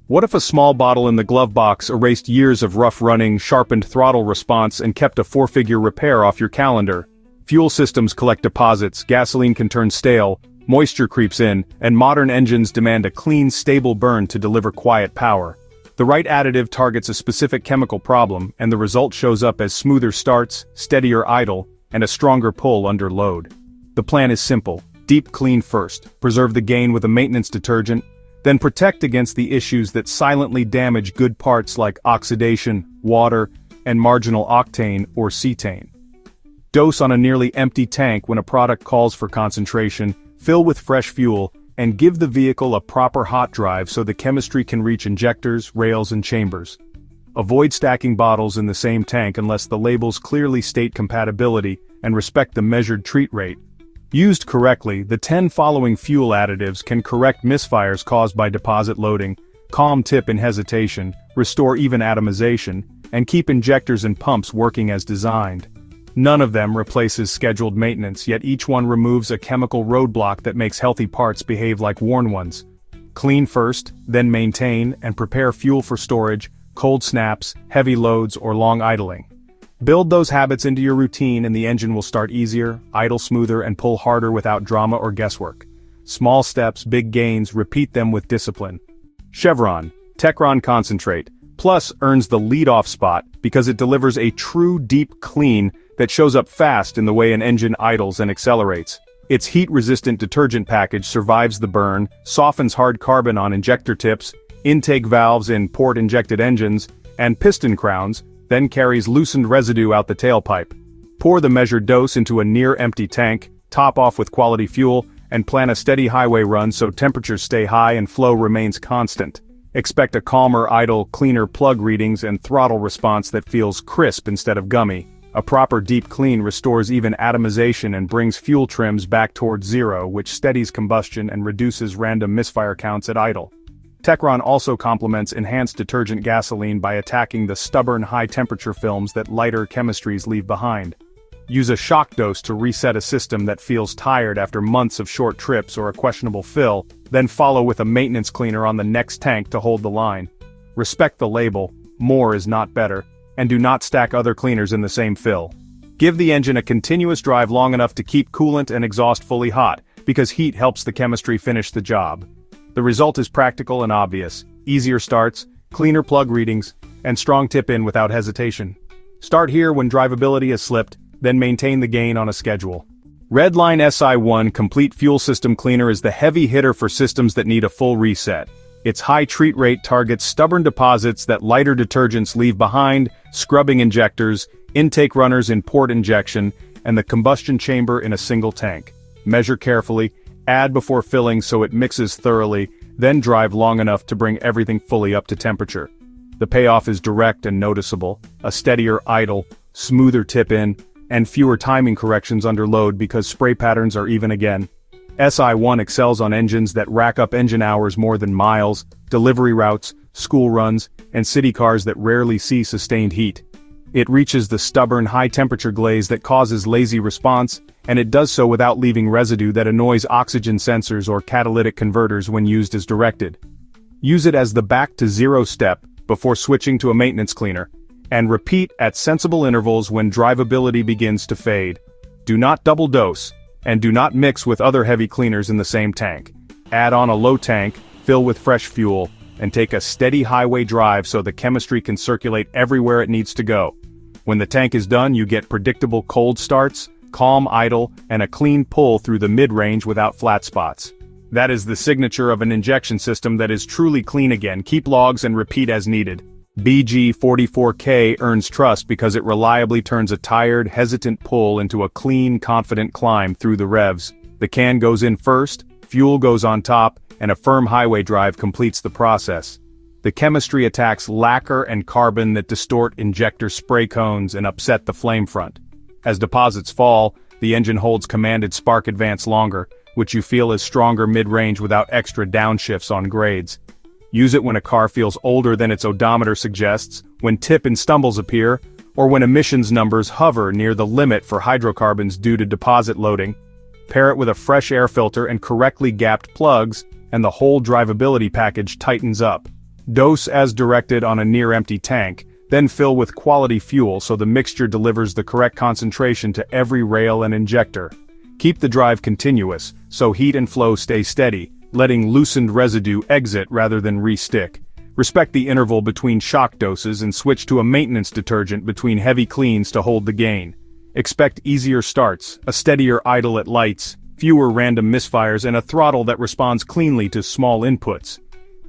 What if a small bottle in the glove box erased years of rough running, sharpened throttle response and kept a four-figure repair off your calendar? Fuel systems collect deposits, gasoline can turn stale, moisture creeps in, and modern engines demand a clean, stable burn to deliver quiet power. The right additive targets a specific chemical problem, and the result shows up as smoother starts, steadier idle, and a stronger pull under load. The plan is simple: deep clean first, preserve the gain with a maintenance detergent, then protect against the issues that silently damage good parts like oxidation, water, and marginal octane or cetane. Dose on a nearly empty tank when a product calls for concentration, fill with fresh fuel, and give the vehicle a proper hot drive so the chemistry can reach injectors, rails, and chambers. Avoid stacking bottles in the same tank unless the labels clearly state compatibility and respect the measured treat rate. Used correctly, the 10 following fuel additives can correct misfires caused by deposit loading, calm tip in hesitation, restore even atomization, and keep injectors and pumps working as designed. None of them replaces scheduled maintenance, yet each one removes a chemical roadblock that makes healthy parts behave like worn ones. Clean first, then maintain, and prepare fuel for storage, cold snaps, heavy loads, or long idling. Build those habits into your routine and the engine will start easier, idle smoother, and pull harder without drama or guesswork. Small steps, big gains, repeat them with discipline. Chevron Techron Concentrate Plus earns the lead-off spot because it delivers a true deep clean that shows up fast in the way an engine idles and accelerates. Its heat-resistant detergent package survives the burn, softens hard carbon on injector tips, intake valves in port-injected engines, and piston crowns, then carries loosened residue out the tailpipe. Pour the measured dose into a near-empty tank, top off with quality fuel, and plan a steady highway run so temperatures stay high and flow remains constant. Expect a calmer idle, cleaner plug readings and throttle response that feels crisp instead of gummy. A proper deep clean restores even atomization and brings fuel trims back towards zero, which steadies combustion and reduces random misfire counts at idle. Techron also complements enhanced detergent gasoline by attacking the stubborn high-temperature films that lighter chemistries leave behind. Use a shock dose to reset a system that feels tired after months of short trips or a questionable fill, then follow with a maintenance cleaner on the next tank to hold the line. Respect the label, more is not better, and do not stack other cleaners in the same fill. Give the engine a continuous drive long enough to keep coolant and exhaust fully hot, because heat helps the chemistry finish the job. The result is practical and obvious: easier starts, cleaner plug readings, and strong tip-in without hesitation. Start here when drivability has slipped, then maintain the gain on a schedule. Redline SI-1 Complete Fuel System Cleaner is the heavy hitter for systems that need a full reset. Its high treat rate targets stubborn deposits that lighter detergents leave behind, scrubbing injectors, intake runners in port injection, and the combustion chamber in a single tank. Measure carefully, add before filling so it mixes thoroughly, then drive long enough to bring everything fully up to temperature. The payoff is direct and noticeable: a steadier idle, smoother tip-in, and fewer timing corrections under load because spray patterns are even again. SI-1 excels on engines that rack up engine hours more than miles, delivery routes, school runs, and city cars that rarely see sustained heat. It reaches the stubborn high-temperature glaze that causes lazy response, and it does so without leaving residue that annoys oxygen sensors or catalytic converters when used as directed. Use it as the back-to-zero step before switching to a maintenance cleaner, and repeat at sensible intervals when drivability begins to fade. Do not double dose, and do not mix with other heavy cleaners in the same tank. Add on a low tank, fill with fresh fuel, and take a steady highway drive so the chemistry can circulate everywhere it needs to go. When the tank is done, you get predictable cold starts, calm idle, and a clean pull through the mid-range without flat spots. That is the signature of an injection system that is truly clean again. Keep logs and repeat as needed. BG44K earns trust because it reliably turns a tired, hesitant pull into a clean, confident climb through the revs. The can goes in first, fuel goes on top, and a firm highway drive completes the process. The chemistry attacks lacquer and carbon that distort injector spray cones and upset the flame front. As deposits fall, the engine holds commanded spark advance longer, which you feel is stronger mid-range without extra downshifts on grades. Use it when a car feels older than its odometer suggests, when tip and stumbles appear, or when emissions numbers hover near the limit for hydrocarbons due to deposit loading. Pair it with a fresh air filter and correctly gapped plugs, and the whole drivability package tightens up. Dose as directed on a near-empty tank, then fill with quality fuel so the mixture delivers the correct concentration to every rail and injector. Keep the drive continuous, so heat and flow stay steady, letting loosened residue exit rather than re-stick. Respect the interval between shock doses and switch to a maintenance detergent between heavy cleans to hold the gain. Expect easier starts, a steadier idle at lights, fewer random misfires, and a throttle that responds cleanly to small inputs.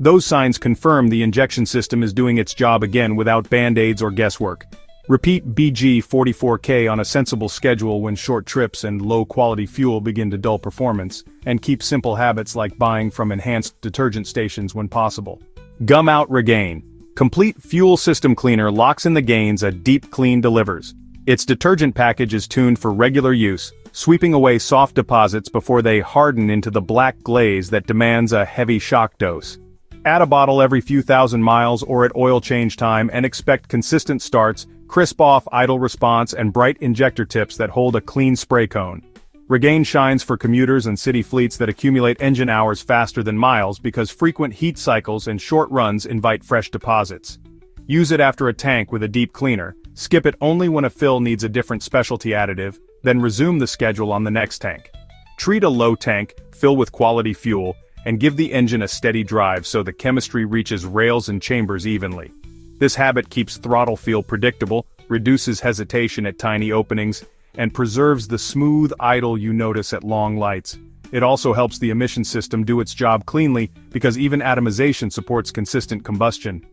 Those signs confirm the injection system is doing its job again without band-aids or guesswork. Repeat BG44K on a sensible schedule when short trips and low-quality fuel begin to dull performance, and keep simple habits like buying from enhanced detergent stations when possible. Gumout Regane. Complete fuel system cleaner locks in the gains a deep clean delivers. Its detergent package is tuned for regular use, sweeping away soft deposits before they harden into the black glaze that demands a heavy shock dose. Add a bottle every few thousand miles or at oil change time and expect consistent starts, crisp off idle response, and bright injector tips that hold a clean spray cone. Regane shines for commuters and city fleets that accumulate engine hours faster than miles because frequent heat cycles and short runs invite fresh deposits. Use it after a tank with a deep cleaner, skip it only when a fill needs a different specialty additive, then resume the schedule on the next tank. Treat a low tank, fill with quality fuel, and give the engine a steady drive so the chemistry reaches rails and chambers evenly. This habit keeps throttle feel predictable, reduces hesitation at tiny openings, and preserves the smooth idle you notice at long lights. It also helps the emission system do its job cleanly because even atomization supports consistent combustion.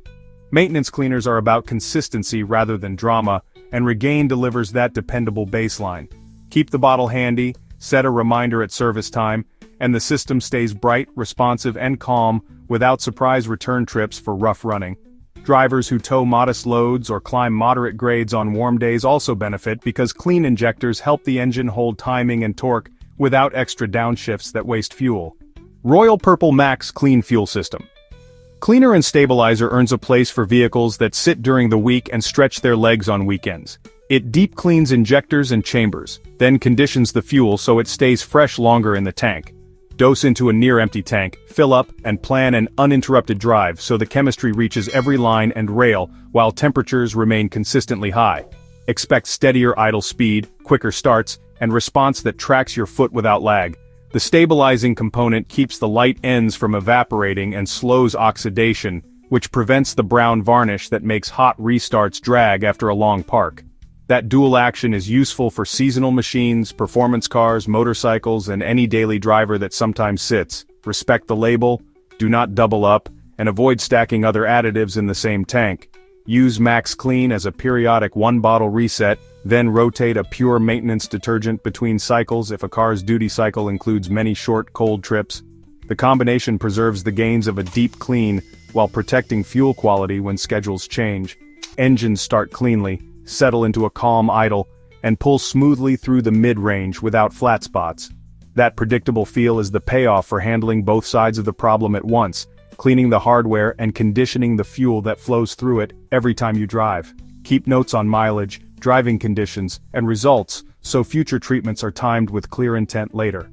Maintenance cleaners are about consistency rather than drama, and Regane delivers that dependable baseline. Keep the bottle handy, set a reminder at service time, and the system stays bright, responsive, and calm without surprise return trips for rough running. Drivers who tow modest loads or climb moderate grades on warm days also benefit because clean injectors help the engine hold timing and torque without extra downshifts that waste fuel. Royal Purple Max Clean Fuel System. Cleaner and stabilizer earns a place for vehicles that sit during the week and stretch their legs on weekends. It deep cleans injectors and chambers, then conditions the fuel so it stays fresh longer in the tank. Dose into a near-empty tank, fill up, and plan an uninterrupted drive so the chemistry reaches every line and rail while temperatures remain consistently high. Expect steadier idle speed, quicker starts, and response that tracks your foot without lag. The stabilizing component keeps the light ends from evaporating and slows oxidation, which prevents the brown varnish that makes hot restarts drag after a long park. That dual action is useful for seasonal machines, performance cars, motorcycles, and any daily driver that sometimes sits. Respect the label, do not double up, and avoid stacking other additives in the same tank. Use Max Clean as a periodic one-bottle reset, then rotate a pure maintenance detergent between cycles if a car's duty cycle includes many short, cold trips. The combination preserves the gains of a deep clean while protecting fuel quality when schedules change. Engines start cleanly, settle into a calm idle, and pull smoothly through the mid-range without flat spots. That predictable feel is the payoff for handling both sides of the problem at once, cleaning the hardware and conditioning the fuel that flows through it every time you drive. Keep notes on mileage, driving conditions, and results so future treatments are timed with clear intent later.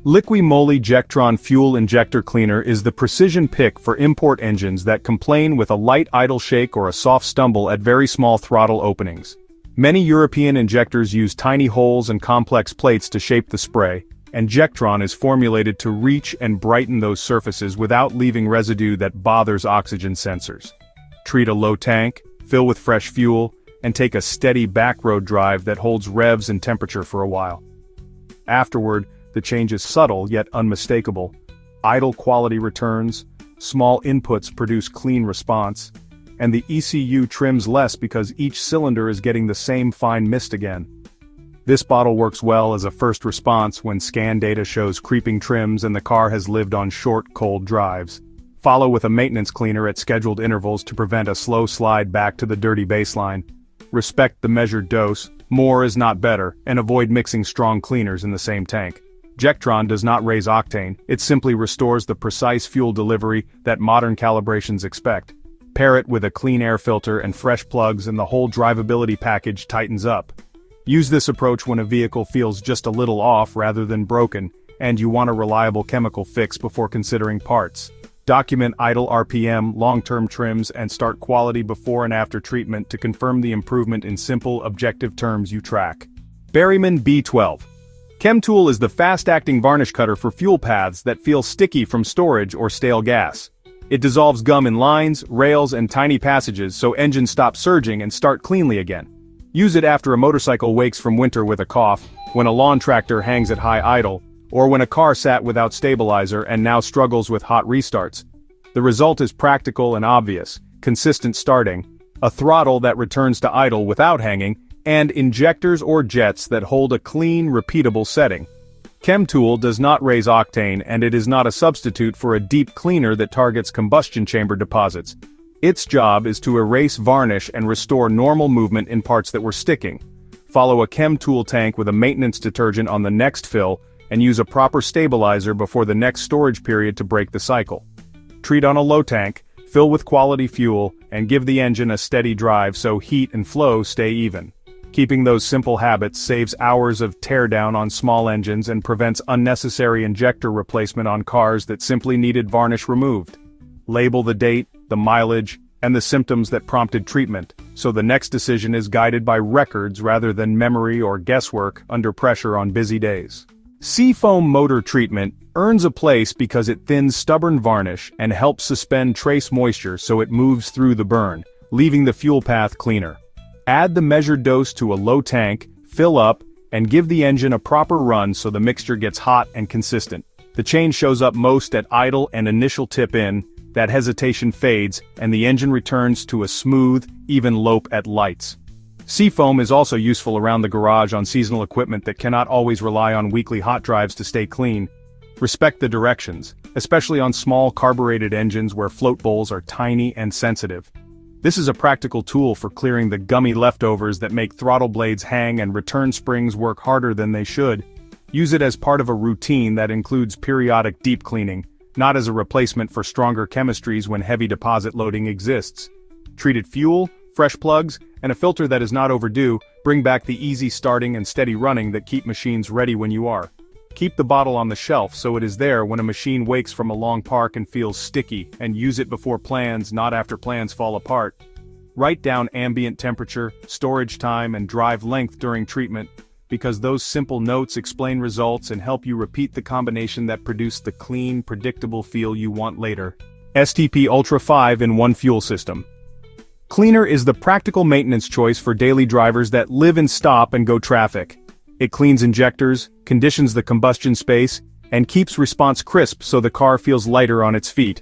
Liqui Moly Jectron Fuel Injector Cleaner is the precision pick for import engines that complain with a light idle shake or a soft stumble at very small throttle openings. Many European injectors use tiny holes and complex plates to shape the spray, and Jectron is formulated to reach and brighten those surfaces without leaving residue that bothers oxygen sensors. Treat a low tank, fill with fresh fuel, and take a steady backroad drive that holds revs and temperature for a while. Afterward, the change is subtle yet unmistakable. Idle quality returns, small inputs produce clean response, and the ECU trims less because each cylinder is getting the same fine mist again. This bottle works well as a first response when scan data shows creeping trims and the car has lived on short, cold drives. Follow with a maintenance cleaner at scheduled intervals to prevent a slow slide back to the dirty baseline. Respect the measured dose, more is not better, and avoid mixing strong cleaners in the same tank. Jectron does not raise octane, it simply restores the precise fuel delivery that modern calibrations expect. Pair it with a clean air filter and fresh plugs and the whole drivability package tightens up. Use this approach when a vehicle feels just a little off rather than broken, and you want a reliable chemical fix before considering parts. Document idle RPM, long-term trims, and start quality before and after treatment to confirm the improvement in simple, objective terms you track. Berryman B-12 Chemtool is the fast-acting varnish cutter for fuel paths that feel sticky from storage or stale gas. It dissolves gum in lines, rails, and tiny passages so engines stop surging and start cleanly again. Use it after a motorcycle wakes from winter with a cough, when a lawn tractor hangs at high idle, or when a car sat without stabilizer and now struggles with hot restarts. The result is practical and obvious: consistent starting, a throttle that returns to idle without hanging, and injectors or jets that hold a clean, repeatable setting. Chemtool does not raise octane, and it is not a substitute for a deep cleaner that targets combustion chamber deposits. Its job is to erase varnish and restore normal movement in parts that were sticking. Follow a Chemtool tank with a maintenance detergent on the next fill, and use a proper stabilizer before the next storage period to break the cycle. Treat on a low tank, fill with quality fuel, and give the engine a steady drive so heat and flow stay even. Keeping those simple habits saves hours of teardown on small engines and prevents unnecessary injector replacement on cars that simply needed varnish removed. Label the date, the mileage, and the symptoms that prompted treatment, so the next decision is guided by records rather than memory or guesswork under pressure on busy days. Seafoam motor treatment earns a place because it thins stubborn varnish and helps suspend trace moisture so it moves through the burn, leaving the fuel path cleaner. Add the measured dose to a low tank, fill up, and give the engine a proper run so the mixture gets hot and consistent. The change shows up most at idle and initial tip-in, that hesitation fades, and the engine returns to a smooth, even lope at lights. Seafoam is also useful around the garage on seasonal equipment that cannot always rely on weekly hot drives to stay clean. Respect the directions, especially on small carbureted engines where float bowls are tiny and sensitive. This is a practical tool for clearing the gummy leftovers that make throttle blades hang and return springs work harder than they should. Use it as part of a routine that includes periodic deep cleaning, not as a replacement for stronger chemistries when heavy deposit loading exists. Treated fuel, fresh plugs, and a filter that is not overdue bring back the easy starting and steady running that keep machines ready when you are. Keep the bottle on the shelf so it is there when a machine wakes from a long park and feels sticky, and use it before plans, not after plans fall apart. Write down ambient temperature, storage time, and drive length during treatment, because those simple notes explain results and help you repeat the combination that produced the clean, predictable feel you want later. STP Ultra 5-in-1 fuel system. Cleaner is the practical maintenance choice for daily drivers that live in stop-and-go traffic. It cleans injectors, conditions the combustion space, and keeps response crisp so the car feels lighter on its feet.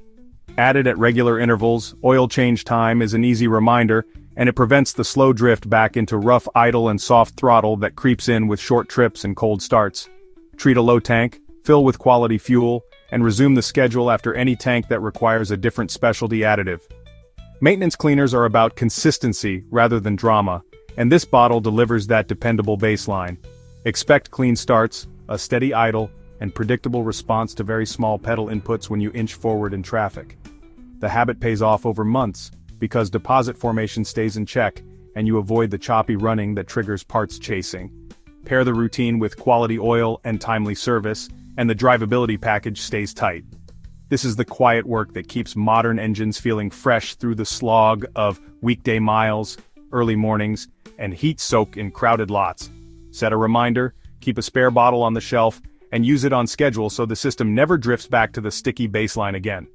Added at regular intervals, oil change time is an easy reminder, and it prevents the slow drift back into rough idle and soft throttle that creeps in with short trips and cold starts. Treat a low tank, fill with quality fuel, and resume the schedule after any tank that requires a different specialty additive. Maintenance cleaners are about consistency rather than drama, and this bottle delivers that dependable baseline. Expect clean starts, a steady idle, and predictable response to very small pedal inputs when you inch forward in traffic. The habit pays off over months, because deposit formation stays in check, and you avoid the choppy running that triggers parts chasing. Pair the routine with quality oil and timely service, and the drivability package stays tight. This is the quiet work that keeps modern engines feeling fresh through the slog of weekday miles, early mornings, and heat soak in crowded lots. Set a reminder, keep a spare bottle on the shelf, and use it on schedule so the system never drifts back to the sticky baseline again.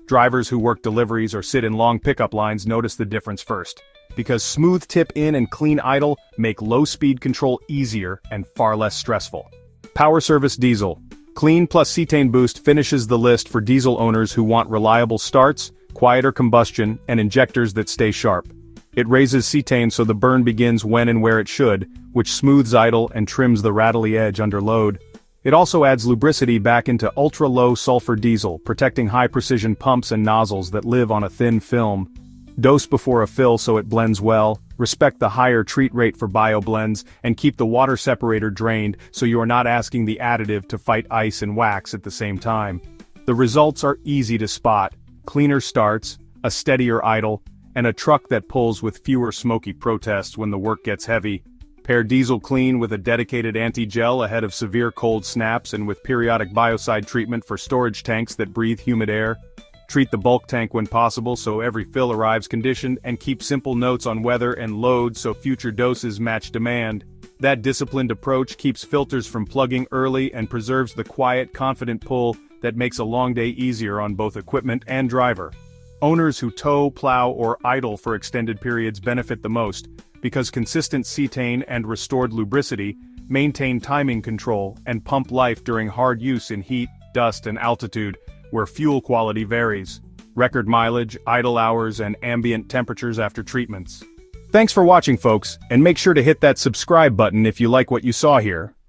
Drivers who work deliveries or sit in long pickup lines notice the difference first, because smooth tip in and clean idle make low-speed control easier and far less stressful. Power Service Diesel Kleen plus cetane boost finishes the list for diesel owners who want reliable starts, quieter combustion, and injectors that stay sharp. It raises cetane so the burn begins when and where it should, which smooths idle and trims the rattly edge under load. It also adds lubricity back into ultra-low sulfur diesel, protecting high-precision pumps and nozzles that live on a thin film. Dose before a fill so it blends well, respect the higher treat rate for bioblends, and keep the water separator drained so you are not asking the additive to fight ice and wax at the same time. The results are easy to spot: cleaner starts, a steadier idle, and a truck that pulls with fewer smoky protests when the work gets heavy. Pair Diesel Kleen with a dedicated anti-gel ahead of severe cold snaps and with periodic biocide treatment for storage tanks that breathe humid air. Treat the bulk tank when possible so every fill arrives conditioned, and keep simple notes on weather and load so future doses match demand. That disciplined approach keeps filters from plugging early and preserves the quiet, confident pull that makes a long day easier on both equipment and driver. Owners who tow, plow, or idle for extended periods benefit the most, because consistent cetane and restored lubricity maintain timing control and pump life during hard use in heat, dust, and altitude, where fuel quality varies. Record mileage, idle hours, and ambient temperatures after treatments. Thanks for watching, folks, and make sure to hit that subscribe button if you like what you saw here.